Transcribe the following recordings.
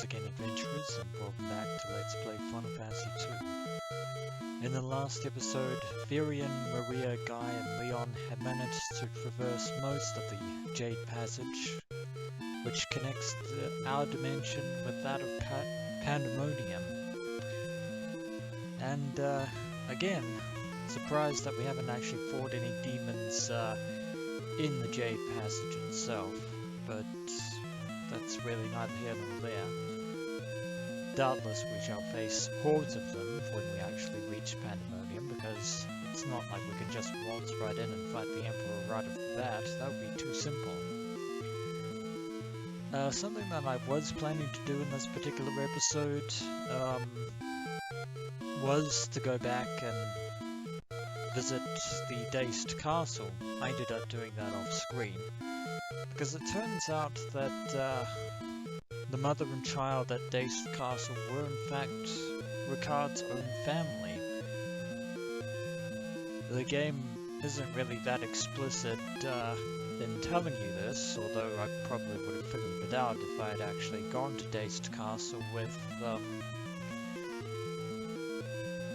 once again, adventurers, and welcome back to Let's Play Final Fantasy II. In the last episode, Virion, Maria, Guy, and Leon had managed to traverse most of the Jade Passage, which connects our dimension with that of Pandemonium. And again, surprised that we haven't actually fought any demons in the Jade Passage itself, but that's really neither here nor there. Doubtless we shall face hordes of them when we actually reach Pandemonium, because it's not like we can just waltz right in and fight the Emperor right off the bat. That would be too simple. Something that I was planning to do in this particular episode was to go back and visit the Dazed Castle. I ended up doing that off screen, because it turns out that the mother and child at Dazed Castle were in fact Ricard's own family. The game isn't really that explicit in telling you this, although I probably would have figured it out if I had actually gone to Dazed Castle with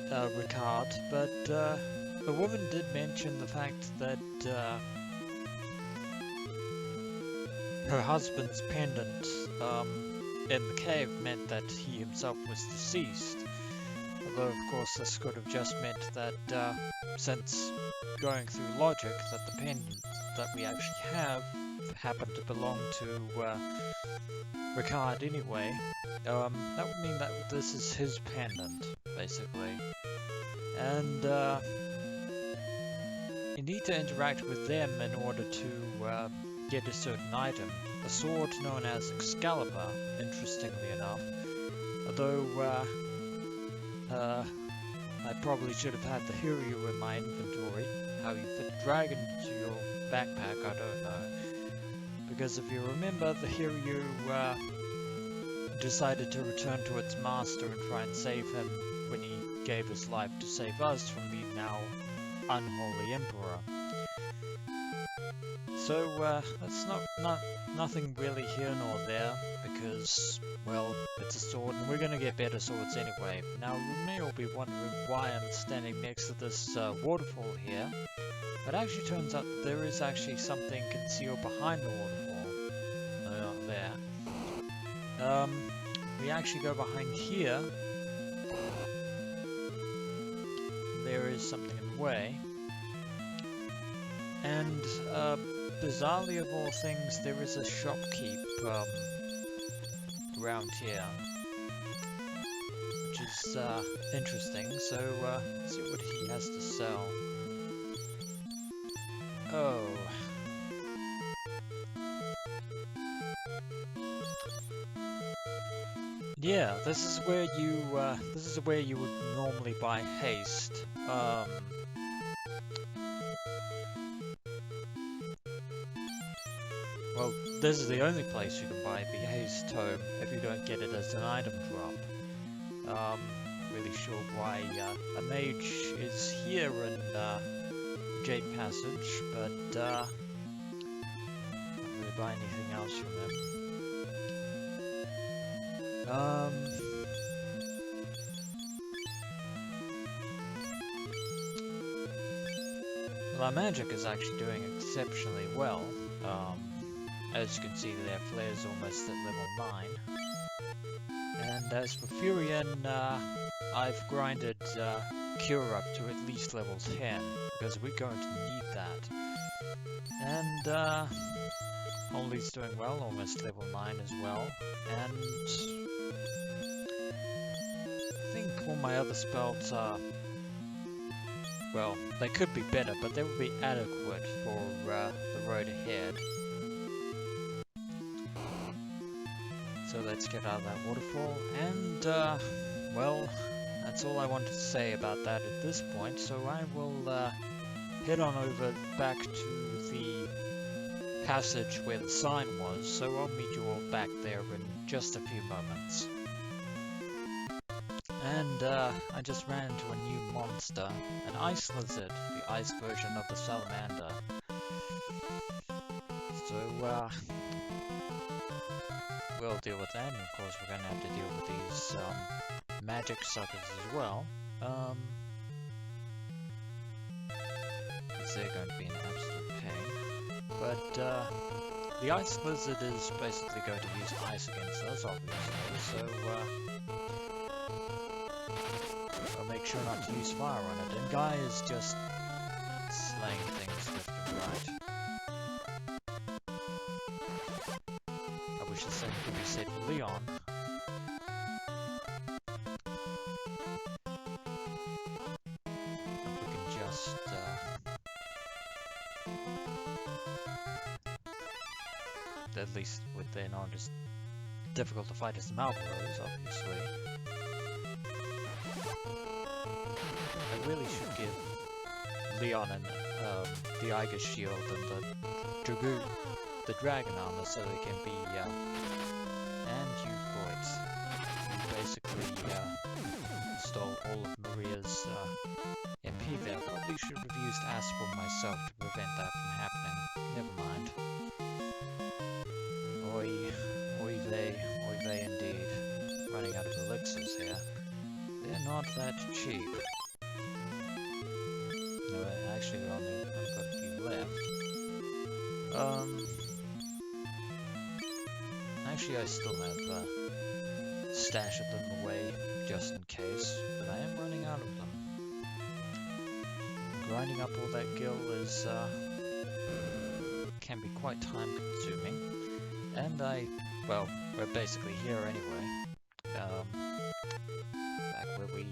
Ricard, but the woman did mention the fact that her husband's pendant in the cave meant that he himself was deceased. Although, of course, this could have just meant that, since going through logic, that the pendant that we actually have happened to belong to Ricard anyway, that would mean that this is his pendant, basically. And you need to interact with them in order to get a certain item. A sword known as Excalibur, interestingly enough. Although, I probably should have had the Hiryu in my inventory. How you fit the dragon into your backpack, I don't know. Because if you remember, the Hiryu decided to return to its master and try and save him when he gave his life to save us from the now unholy Emperor. So that's nothing really here nor there, because, well, it's a sword and we're gonna get better swords anyway. Now you may all be wondering why I'm standing next to this waterfall here. It actually turns out that there is actually something concealed behind the waterfall. There. We actually go behind here. There is something in the way. And bizarrely of all things, there is a shopkeep around here, which is interesting. So let's see what he has to sell. Oh. Yeah, this is where you would normally buy haste. Well, this is the only place you can buy the haste tome if you don't get it as an item drop. Really sure why a mage is here in Jade Passage, but not really buy anything else from them. Well, our magic is actually doing exceptionally well. As you can see, their flare is almost at level 9. And as for Furion, I've grinded Cure up to at least level 10, because we're going to need that. And Holy's doing well, almost level 9 as well. And I think all my other spells are, well, they could be better, but they would be adequate for the road ahead. So let's get out of that waterfall, and well, that's all I wanted to say about that at this point, so I will head on over back to the passage where the sign was, so I'll meet you all back there in just a few moments. And I just ran into a new monster, an ice lizard, the ice version of the salamander. So we'll deal with that, and of course we're gonna have to deal with these magic suckers as well. 'Cause they're going to be an absolute pain. But the ice lizard is basically going to use ice against us, obviously. So I'll make sure not to use fire on it. And Guy is just slaying things left and right. I wish the same could be said for Leon. If we can just at least with they're not as difficult to fight as the Malboros, obviously. I really should give Leon and the Eiger shield and the dragon armor so they can be and you Voids. You basically stole all of Maria's MP there. Probably should have used Aspel myself to prevent that from happening. Never mind. Oy vey indeed. Running out of elixirs here. They're not that cheap. No, actually I've got a few left. Actually I still have a stash of them away, just in case, but I am running out of them. Grinding up all that gil is, can be quite time consuming. And well, we're basically here anyway. Back where we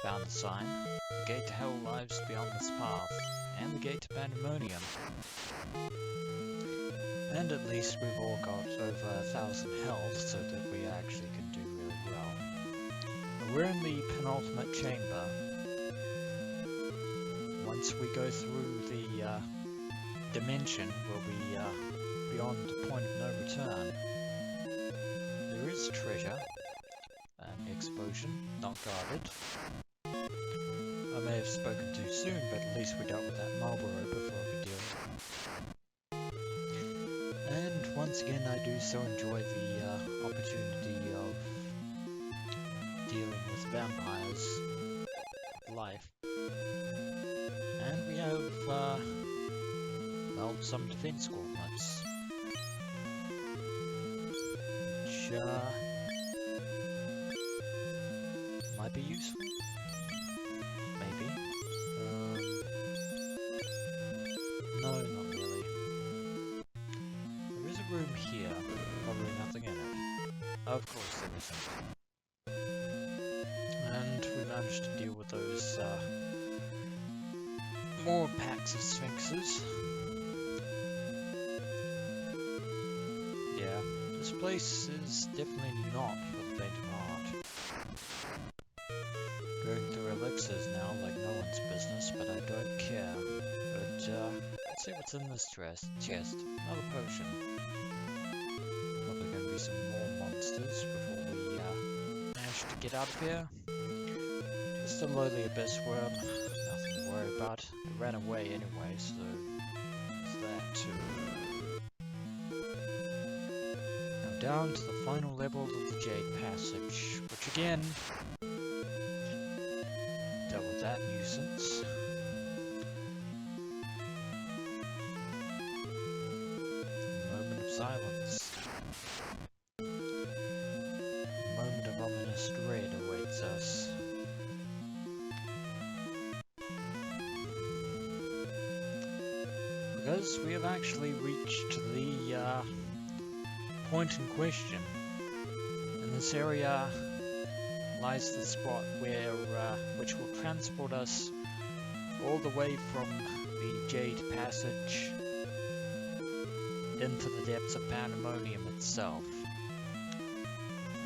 found the sign. The gate to hell lies beyond this path, and the gate to Pandemonium. And at least we've all got over 1,000 health, so that we actually can do really well. We're in the penultimate chamber. Once we go through the dimension, we'll be beyond the point of no return. There is treasure. An explosion, not guarded. I may have spoken too soon, but at least we dealt with that Marlboro before we could deal with it. And once again, I do so enjoy the opportunity of dealing with vampires of life. And we have, well, some defense gauntlets. Which, might be useful. Maybe. No, not really. There is a room here. Probably nothing in it. Of course there isn't. And we managed to deal with those, more packs of sphinxes. Yeah, this place is definitely not for the faint of heart. Going through elixirs now like no one's business, but I don't care. But, let's see what's in this chest. Another potion. Probably gonna be some more monsters before we, manage to get out of here. Just a lowly abyss worm. Nothing to worry about. It ran away anyway, so there's that too. Now down to the final level of the Jade Passage, which again, dealt with that nuisance. Moment of silence. Moment of ominous dread awaits us. Because we have actually reached the point in question. In this area lies the spot where, which will transport us all the way from the Jade Passage into the depths of Pandemonium itself.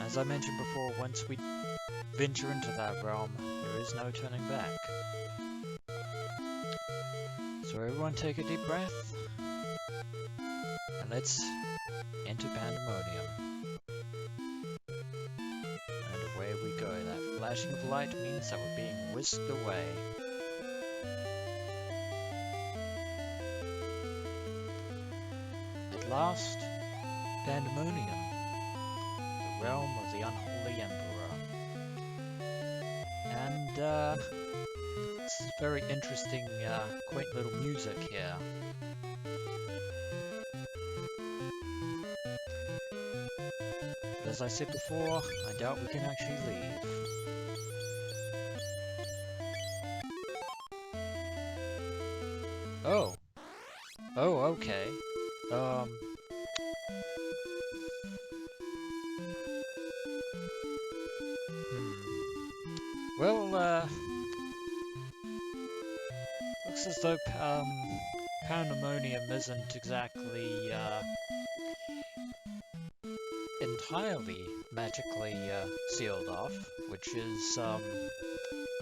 As I mentioned before, once we venture into that realm, there is no turning back. So everyone take a deep breath, and let's enter Pandemonium. And away we go. That flashing of light means that we're being whisked away. At last, Pandemonium. realm of the unholy emperor. And this is very interesting, quaint little music here. But as I said before, I doubt we can actually leave. Oh. Oh, okay. Hmm. Well, looks as though Pandemonium isn't exactly entirely magically sealed off, which is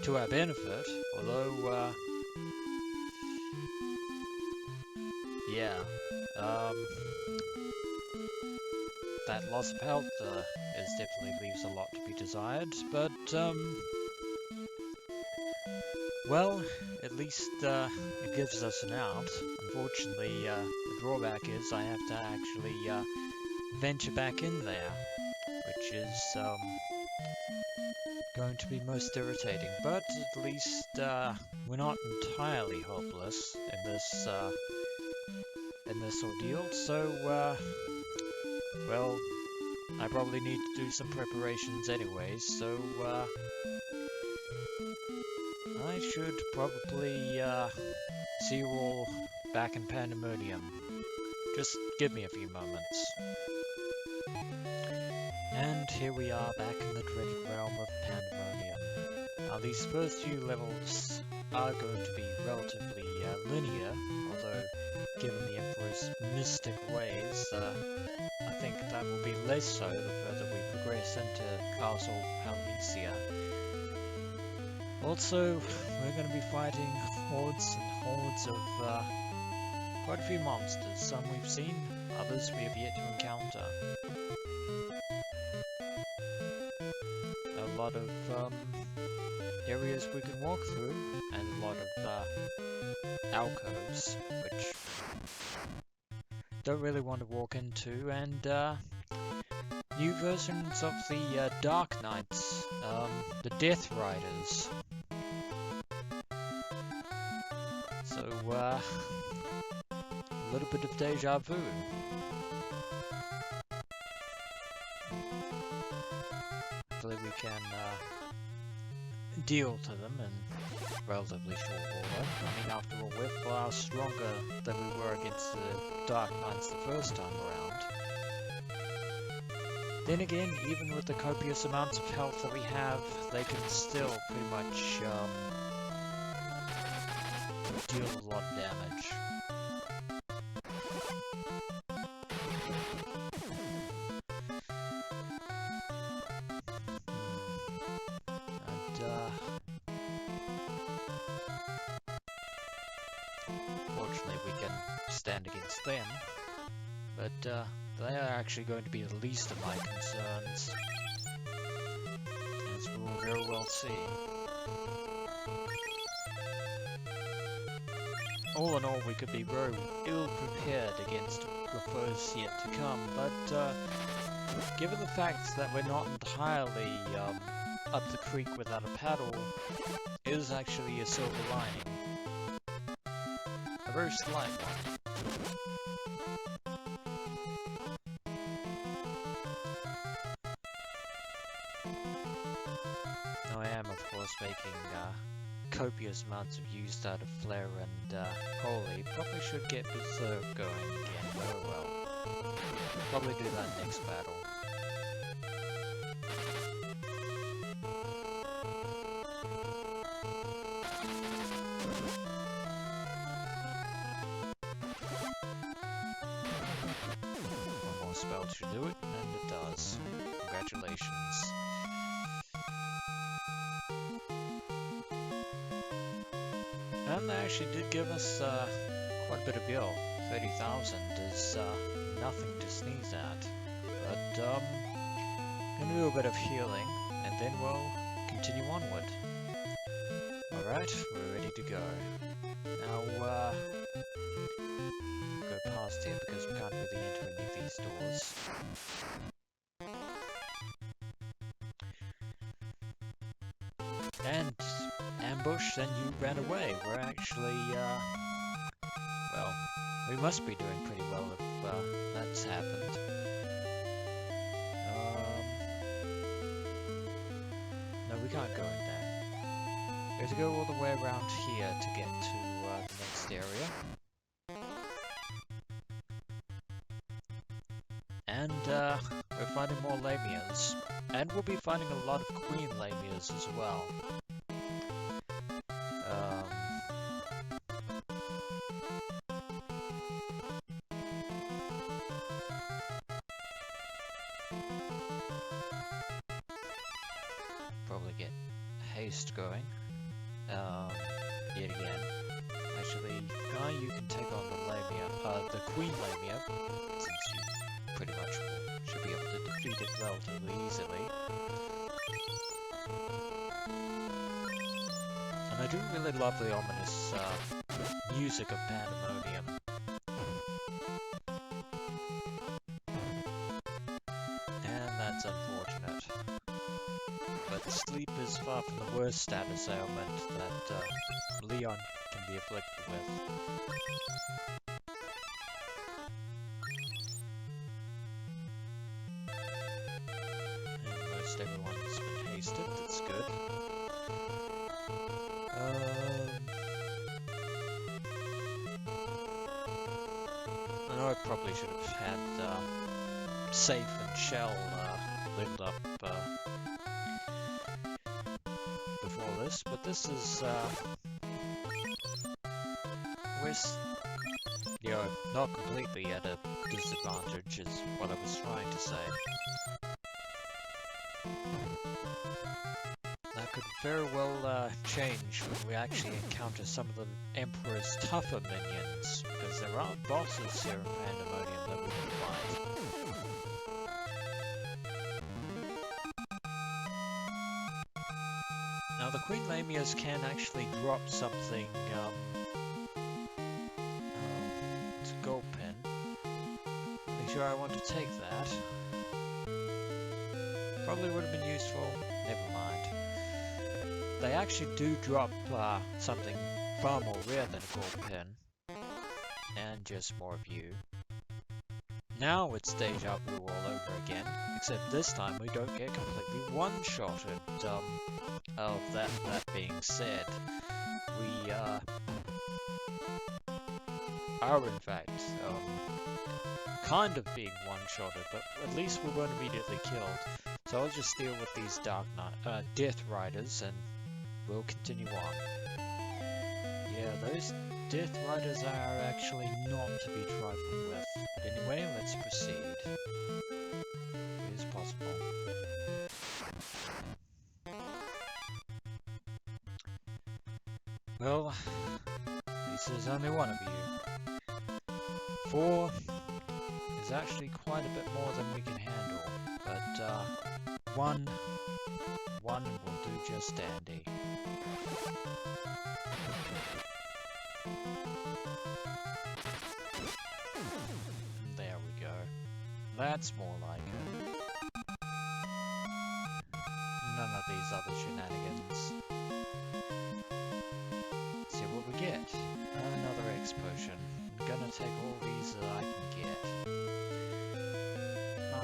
to our benefit, although yeah, that loss of health is definitely leaves a lot to be desired, but well, at least it gives us an out. Unfortunately, the drawback is I have to actually venture back in there, which is going to be most irritating. But at least we're not entirely hopeless in this ordeal. So, well, I probably need to do some preparations anyways. So, I should probably see you all back in Pandemonium. Just give me a few moments. And here we are back in the dreaded realm of Pandemonium. Now these first few levels are going to be relatively linear, although given the Emperor's mystic ways, I think that will be less so the further we progress into Castle Palmesia. Also, we're going to be fighting hordes and hordes of quite a few monsters. Some we've seen, others we have yet to encounter. A lot of areas we can walk through, and a lot of alcoves, which don't really want to walk into, and new versions of the Dark Knights, the Death Riders. So, a little bit of deja vu. Hopefully we can deal to them in relatively short order. I mean, after all, we're far stronger than we were against the Dark Knights the first time around. Then again, even with the copious amounts of health that we have, they can still pretty much deal a lot of damage. Fortunately, we can stand against them, but they are actually going to be the least of my concerns, as we will very well see. All in all, we could be very ill prepared against the foes yet to come, but given the fact that we're not entirely up the creek without a paddle, is actually a silver lining. A very slight one. Now I am, of course, making copious amounts of use out of Flare and Holy. Probably should get Berserk going again. Oh well. Probably do that next battle. One more spell should do it, and it does. Congratulations. And they actually did give us quite a bit of gil. 30,000 is nothing to sneeze at. But gonna do a bit of healing, and then we'll continue onward. Alright, we're ready to go. Now, go past here because we can't really enter any of these doors. and ambush, then you ran away. We're actually, well, we must be doing pretty well if that's happened. No, we can't go in there. We have to go all the way around here to get to the next area. And we're fighting more Lamias. And we'll be fighting a lot of Queen Lamias as well. Probably get haste going. Yet again. Actually, Guy, you can take on the Lamia, the Queen Lamia, since you pretty much should be able to defeat it relatively easily. And I do really love the ominous music of Pandemonium. And that's unfortunate. But sleep is far from the worst status ailment that Leon can be afflicted with. And most everyone's been hasted, that's good. I know I probably should have had Safe and Shell lit up before this, but this is we're not completely at a disadvantage is what I was trying to say. That could very well change when we actually encounter some of the Emperor's tougher minions, because there are bosses here in Pandemonium that we can fight. Now the Queen Lamias can actually drop something, it's a gold pen. Pretty sure I want to take that. Probably would have been useful, never mind. They actually do drop something far more rare than a gold pen. And just more of you. Now it's deja vu all over again, except this time we don't get completely one-shotted. Of that being said, we are in fact kind of being one-shotted, but at least we weren't immediately killed. So I'll just deal with these Death Riders and we'll continue on. Yeah, those Death Riders are actually not to be trifled with. But anyway, let's proceed. It is possible. Well, at least there's only one of you. 4 is actually quite a bit more than we can handle, but 1 will do just dandy. There we go. That's more like it. None of these other shenanigans. See what we get. Another X potion. I'm gonna take all these that I can get. I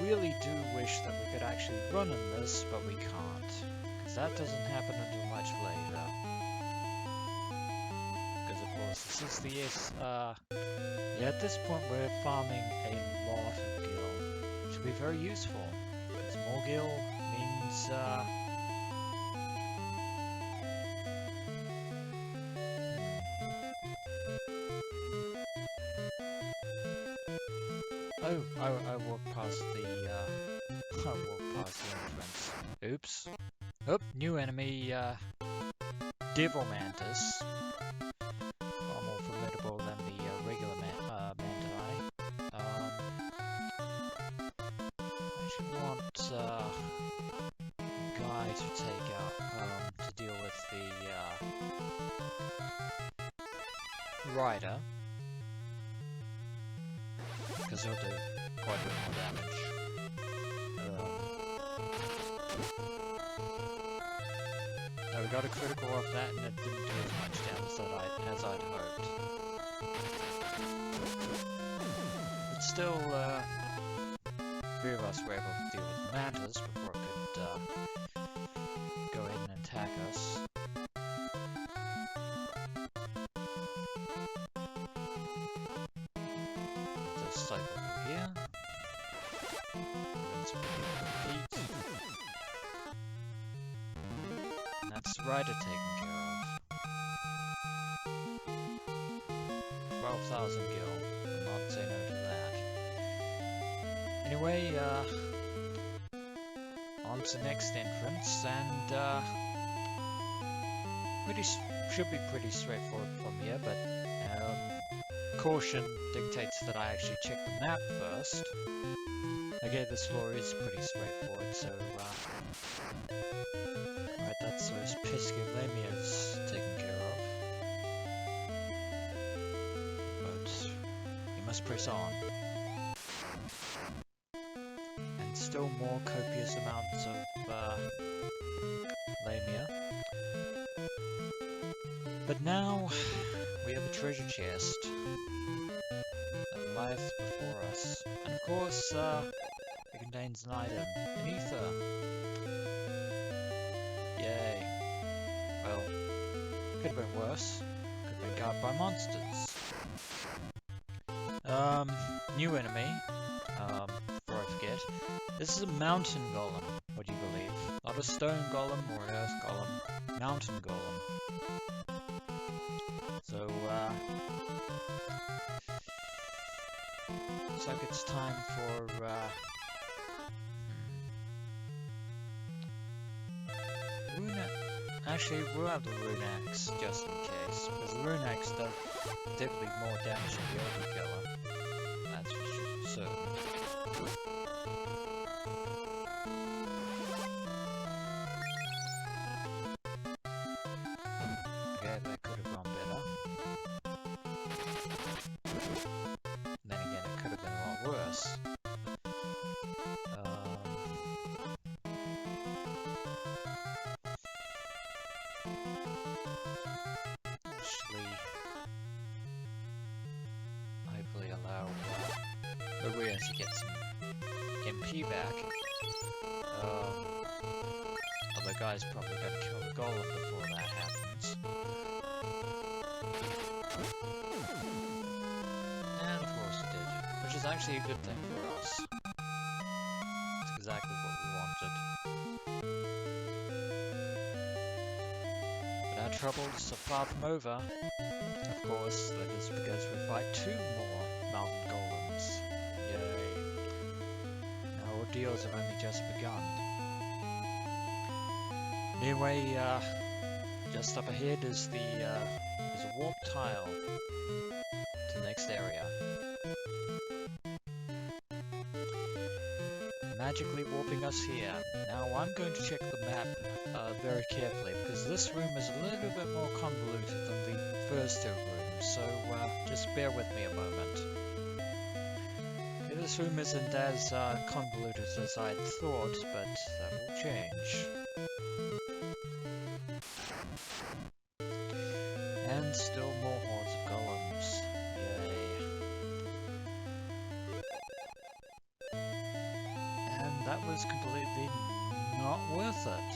really do wish that we could actually run in this, but we can't. Because that doesn't happen until much later. Because of course this is the yeah, at this point we're farming a lot of gil, which will be very useful. Because more gil means oh, I walked past the entrance. Oops. Oh, new enemy, Devil Mantis. Far more formidable than the regular Manti. I actually want Guy to take out, to deal with the Rider. Because he'll do quite a bit more damage. got a critical of that, and it didn't do as much damage as I'd hoped. But still, three of us were able to deal with mantas before it could go ahead and attack us. Just cycle through here. Repeat. And that's the rider taken care of. 12,000 gil. I'll not say no to that. Anyway, on to the next entrance, and should be pretty straightforward from here, but caution dictates that I actually check the map first. Okay, this floor is pretty straightforward, so right, that's those pesky lamias taken care of. But you must press on. And still more copious amounts of lamia. But now we have a treasure chest that lieth before us. And of course, it contains an item, an ether. Yay. Well, could have been worse. Could have been guarded by monsters. New enemy. Before I forget. This is a mountain golem, would you believe? Not a stone golem or an earth golem. Mountain golem. So, looks like it's time for, Actually, we'll have the rune axe just in case, because the rune axe does definitely more damage than the other killer. That's for certain. Okay, that could have gone better. And then again, it could have been a lot worse. Hopefully allow Maria to get some MP back. Other guy's probably going to kill the golem before that happens. And of course it did, which is actually a good thing for us. It's exactly what we wanted. But our troubles are far from over. Of course, that is because we fight 2 more mountain golems. Yay. Our ordeals have only just begun. Anyway, just up ahead is there's a warp tile to the next area. Magically warping us here. Now I'm going to check the map very carefully, because this room is a little bit more convoluted than the first 2 rooms, so just bear with me a moment. Okay, this room isn't as convoluted as I'd thought, but that will change. And still more hordes of golems. Yay. And that was completely not worth it.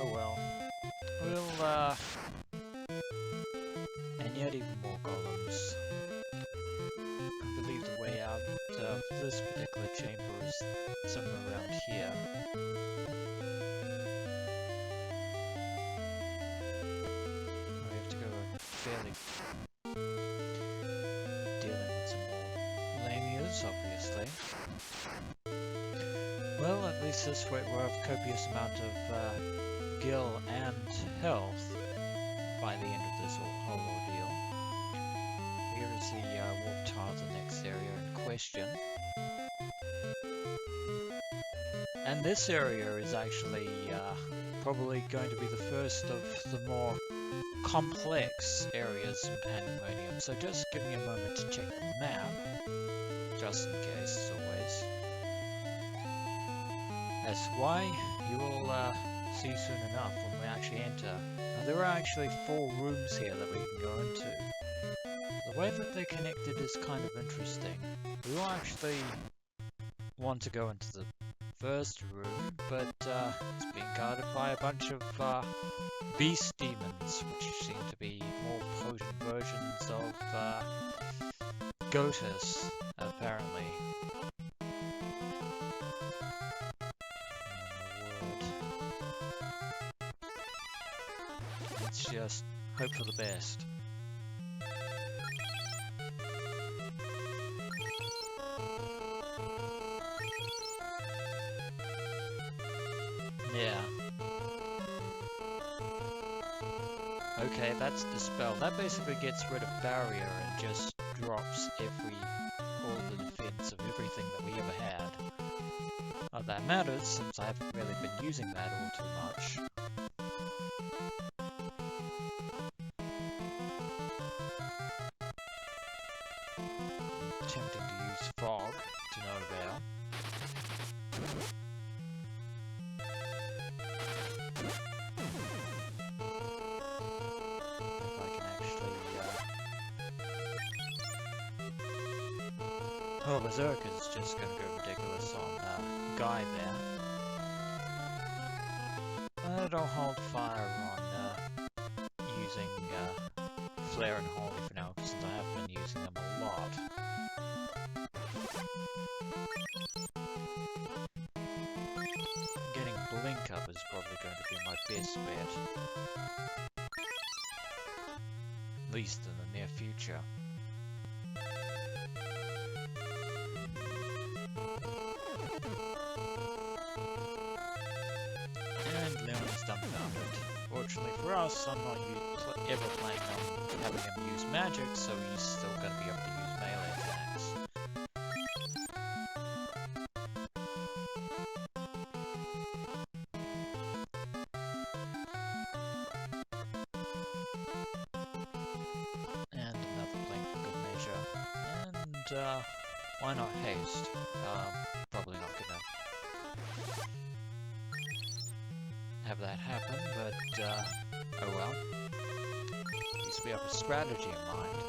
Oh well. We'll, and yet even more golems. I believe the way out of this particular chamber is somewhere around here. We have to go fairly dealing with some more lamias, obviously. Well, at least this way we'll have a copious amount of gil and health by the end of this whole ordeal. Here is the warp tile, the next area in question. And this area is actually probably going to be the first of the more complex areas in Pandemonium. So just give me a moment to check the map, just in case, as always. That's why you will see soon enough when we actually enter. Now, there are actually 4 rooms here that we can go into. The way that they're connected is kind of interesting. We will actually want to go into the first room, but it's being guarded by a bunch of beast demons, which seem to be more potent versions of Gotus, apparently. Let's just hope for the best. Yeah. Okay, that's Dispel. That basically gets rid of Barrier and just drops all the defense of everything that we ever had. Not that matters, since I haven't really been using that all too much. Attempting to use Fog to no avail. If I can actually... Oh, Berserker's just gonna go ridiculous on Guy there. Don't hold fire on using Flare and Holy for now, since I have been using them a lot. Getting Blink up is probably going to be my best bet. At least in the near future. And Leon's dumbfounded. Fortunately for us, I'm not ever planning on having him use magic, so he's still going to be able to use melee attacks. And another blink for good measure. And why not haste? Probably not gonna have that happen, but oh well. At least we have a strategy in mind.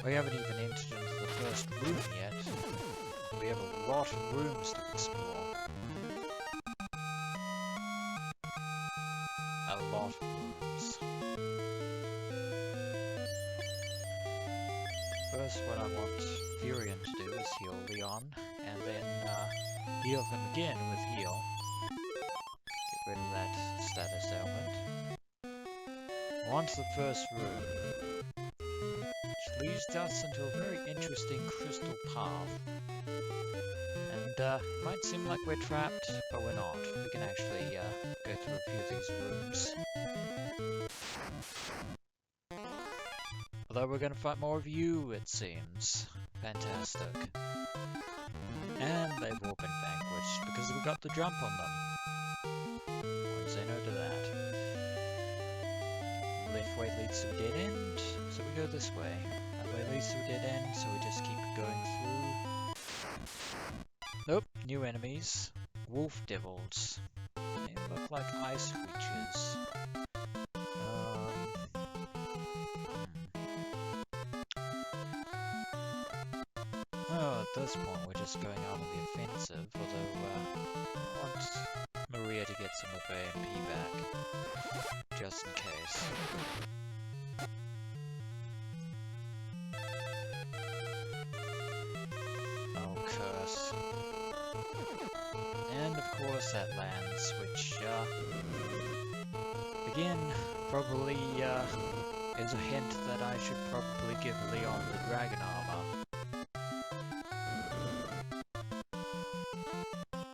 We haven't even entered into the first room yet. We have a lot of rooms to explore. A lot of rooms. First, what I want Furion to do is heal Leon, and then heal him again with heal. Get rid of that status ailment. On to the first room, which leads us into a very interesting crystal path. And might seem like we're trapped, but we're not. We can actually go through a few of these rooms. Although we're going to fight more of you, it seems. Fantastic. And they've all been vanquished because we got the jump on them. Won't say no to that. Left way leads to a dead end, so we go this way. That way leads to a dead end, so we just keep going through. Nope, new enemies. Wolf devils. They look like ice creatures. Oh, at this point we're just going out on the offensive, although I want Maria to get some of her MP back, just in case. Oh, curse. And of course that lands, which, again, probably is a hint that I should probably give Leon the dragon armor.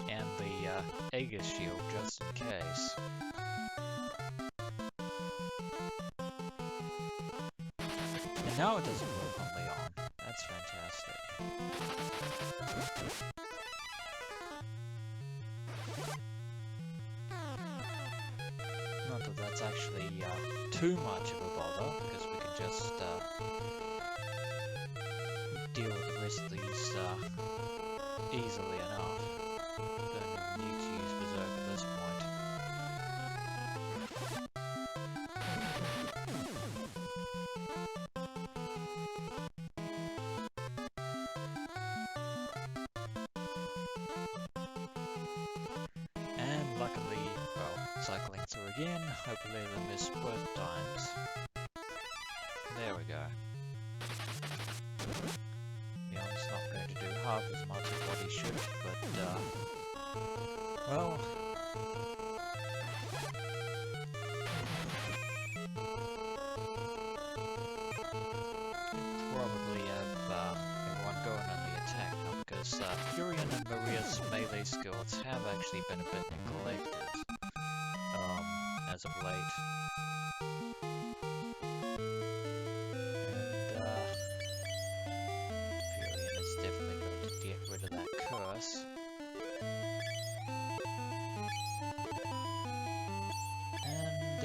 And the Aegis shield, just in case. And now it doesn't work on Leon. That's fantastic. Not that that's actually too much of a bother, because we can just deal with the rest of these easily enough. Don't even need to use Berserk at this point. cycling through again. Hopefully they miss both times. There we go. Leon's not going to do half as much as what he should, but, well... probably have everyone going on the attack now, because Furion and Maria's melee skills have actually been a bit neglected, as of late. Furion is definitely going to get rid of that curse. And,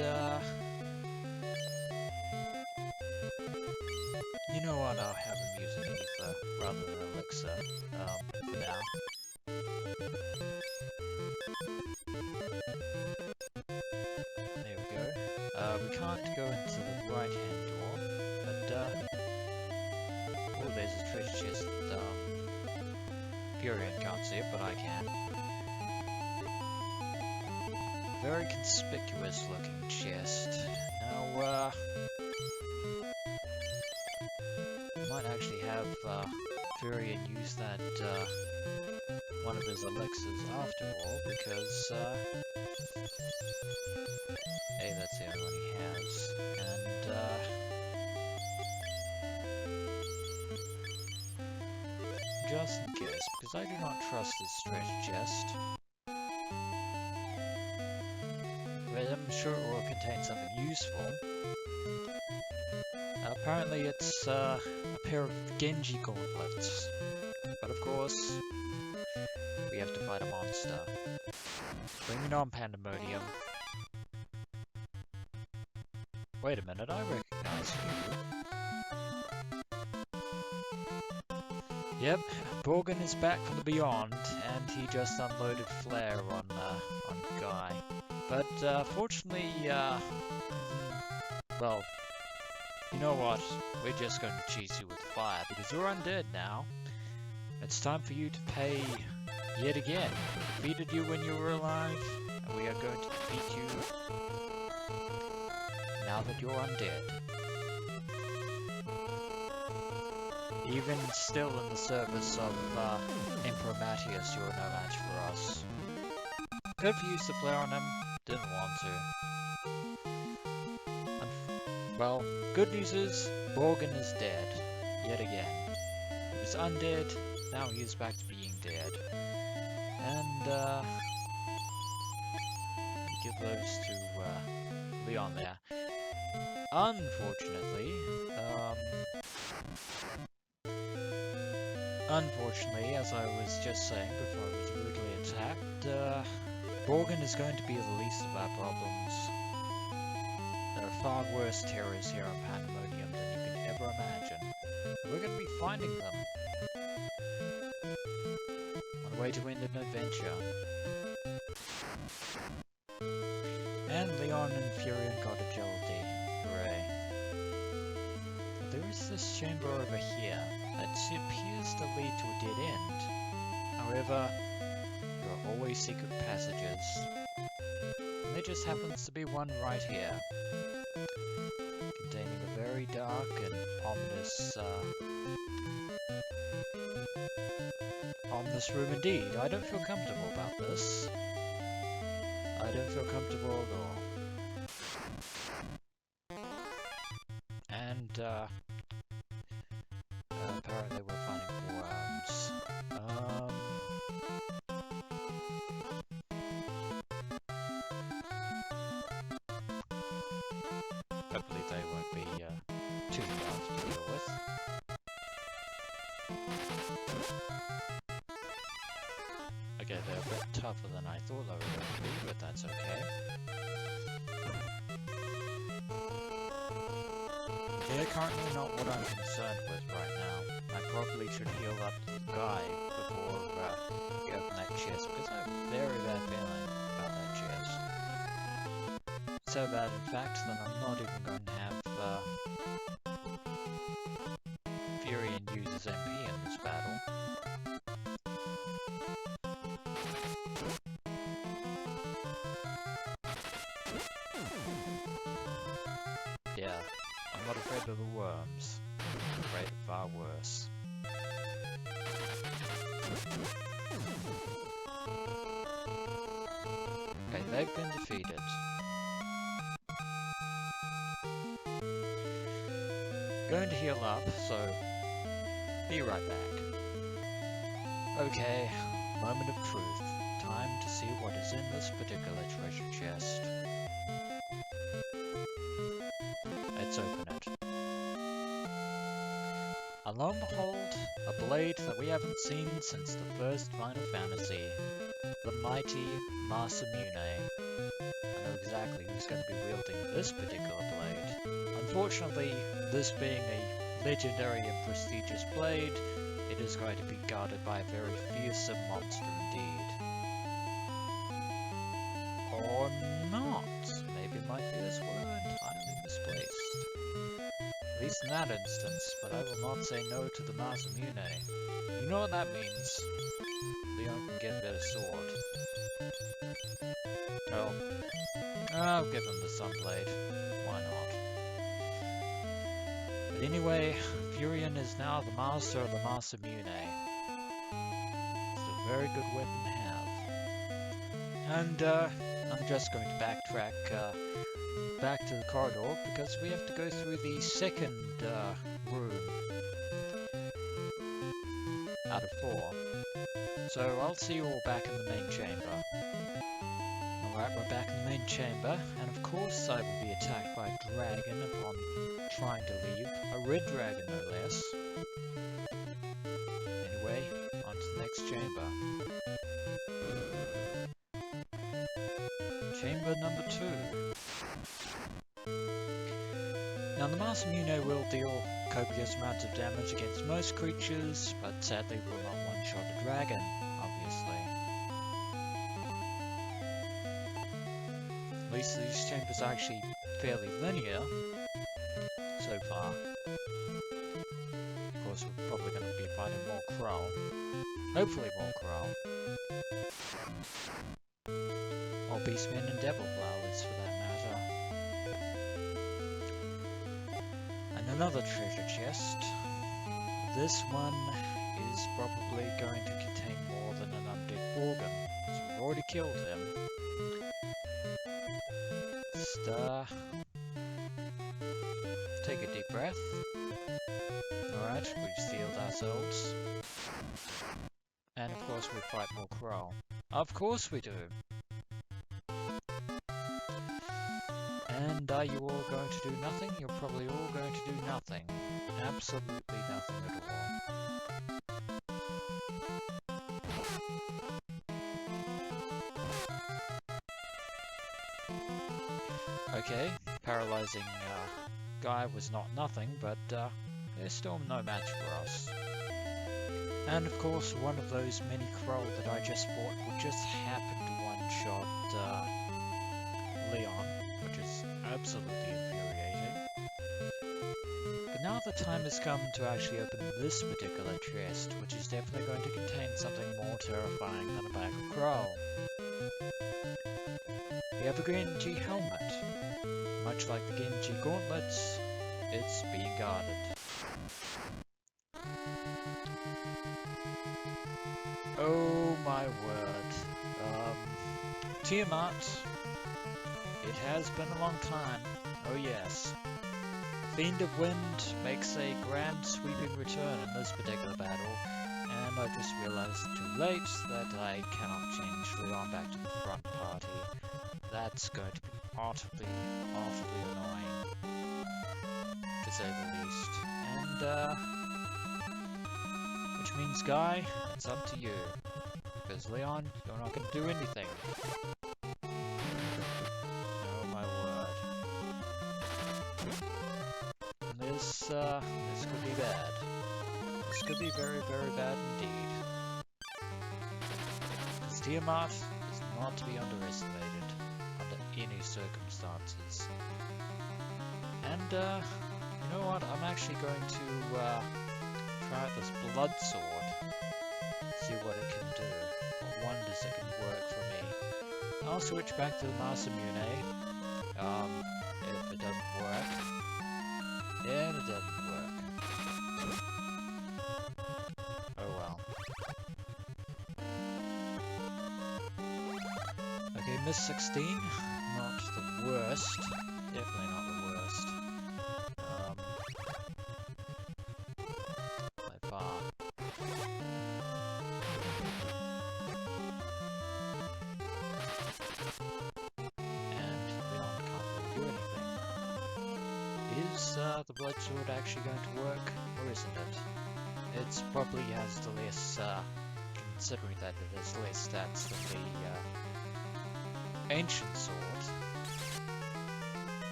you know what, I'll have him use an ether rather than elixir, for now. There we go. We can't go into the right-hand door, but, oh, there's a treasure chest. Furion can't see it, but I can. Very conspicuous looking chest. Now, might actually have Furion use that one of his elixirs after all, because hey, that's the only one he has, and just in case, because I do not trust this treasure chest, but I'm sure it will contain something useful. Apparently it's a pair of Genji gauntlets, but of course, we have to fight a monster. Bring it on, Pandemonium. Wait a minute, I recognize you. Yep, Borgin is back from the Beyond, and he just unloaded Flare on Guy. But fortunately, well, you know what? We're just going to cheese you with fire, because you're undead now. It's time for you to pay yet again. We defeated you when you were alive, and we are going to defeat you now that you're undead. Even still in the service of Emperor Matthias, you're no match for us. Could have used the flare on him, didn't want to. Well, good news is, Borgin is dead, yet again. He was undead, now he is back to being dead. And, give those to, Leon there. Unfortunately, as I was just saying before I was rudely attacked, Borgin is going to be the least of our problems. There are far worse terrors here on Pandemonium than you can ever imagine. We're going to be finding them. On the way to end an adventure. And Leon and Furion got a Geldy. Hooray. There is this chamber over here that appears to lead to a dead end. However, there are always secret passages. And there just happens to be one right here. Containing a very dark and ominous room indeed. I don't feel comfortable about this. I don't feel comfortable at all. And, apparently we're finding forearms. Hopefully they won't be, too hard to deal with. Okay, they're a bit tougher than I thought they were going to be, but that's okay. They're currently not what I'm concerned with right now. I probably should heal up the guy before we open that chest, because I have a very bad feeling about that chest. So bad, in fact, that I'm not even going to have Furion use his MP in this battle. not afraid of the worms. I'm afraid of far worse. Okay, they've been defeated. Going to heal up, so be right back. Okay, moment of truth. Time to see what is in this particular treasure chest. Let's open it. And lo and behold, a blade that we haven't seen since the first Final Fantasy. The mighty Masamune. I know exactly who's going to be wielding this particular blade. Unfortunately, this being a legendary and prestigious blade, it is going to be guarded by a very fearsome monster indeed. Or not. Maybe my fears were entirely misplaced. At least in that instance, but I will not say no to the Masamune. You know what that means. Leon can get a better sword. Well, I'll give him the Sunblade. Why not? But anyway, Furion is now the master of the Masamune. It's a very good weapon to have. And I'm just going to backtrack back to the corridor because we have to go through the second room out of 4. So I'll see you all back in the main chamber. Alright, we're back in the main chamber, and of course I will be attacked by a dragon upon trying to leave. A red dragon, no less. Anyway, on to the next chamber. Chamber number 2. Now the Masamune will deal copious amounts of damage against most creatures, but sadly will not one-shot a dragon, obviously. At least these chambers are actually fairly linear so far. Of course, we're probably going to be fighting more Krull. Hopefully more Krull. Or Beastmen and Devil Flowers, for that matter. And another treasure chest. This one is probably going to contain more than an undead Borgum. So we've already killed him. Just, take a deep breath. Alright, we've sealed ourselves. And of course we fight more Krull. Of course we do! And are you all going to do nothing? You're probably all going to do nothing. Absolutely nothing at all. Okay, paralyzing guy was not nothing, but there's still no match for us. And of course, one of those many Krull that I just fought would just happen to one-shot Leon, which is absolutely infuriating. But now the time has come to actually open this particular chest, which is definitely going to contain something more terrifying than a bag of Krull. We have a Genji helmet. Much like the Genji gauntlets, it's being guarded. Oh my word. Tiamat. It has been a long time. Oh yes. Fiend of Wind makes a grand sweeping return in this particular battle, and I just realized too late that I cannot change Leon back to the front party. That's going to be utterly annoying, to say the least. And, which means, Guy, it's up to you. Because, Leon, you're not going to do anything. Oh my word. And this could be bad. This could be very, very bad indeed. Because Tiamat is not to be underestimated under any circumstances. And, you know what? I'm actually going to try out this blood sword. See what it can do. What wonders it can work for me. I'll switch back to the Masamune. If it doesn't work. Miss 16, not the worst. Definitely not the worst. By far. And Leon can't really do anything. Is the blood sword actually going to work, or isn't it? It's probably has the less, considering that it has less stats than the ancient sword.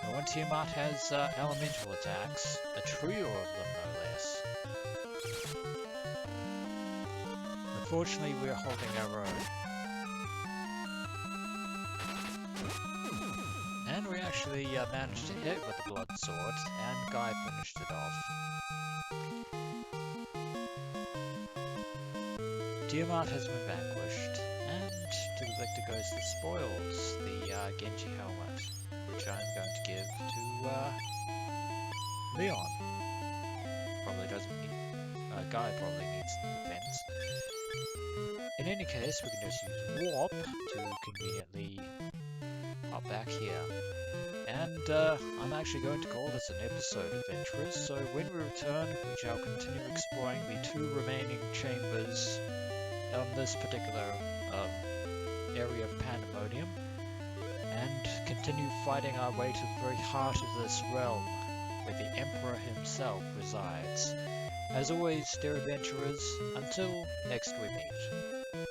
The one Tiamat has elemental attacks, a trio of them no less. Unfortunately, we're holding our own. And we actually managed to hit with the blood sword, and Guy finished it off. Tiamat has been vanquished, and to the victor goes the spoils, the Genji helmet, which I'm going to give to Leon. Probably doesn't need. Guy probably needs the defense. In any case, we can just use warp to conveniently hop back here. And I'm actually going to call this an episode, adventurers, so when we return, we shall continue exploring the 2 remaining chambers on this particular area of Pandemonium, and continue fighting our way to the very heart of this realm, where the Emperor himself resides. As always, dear adventurers, until next we meet.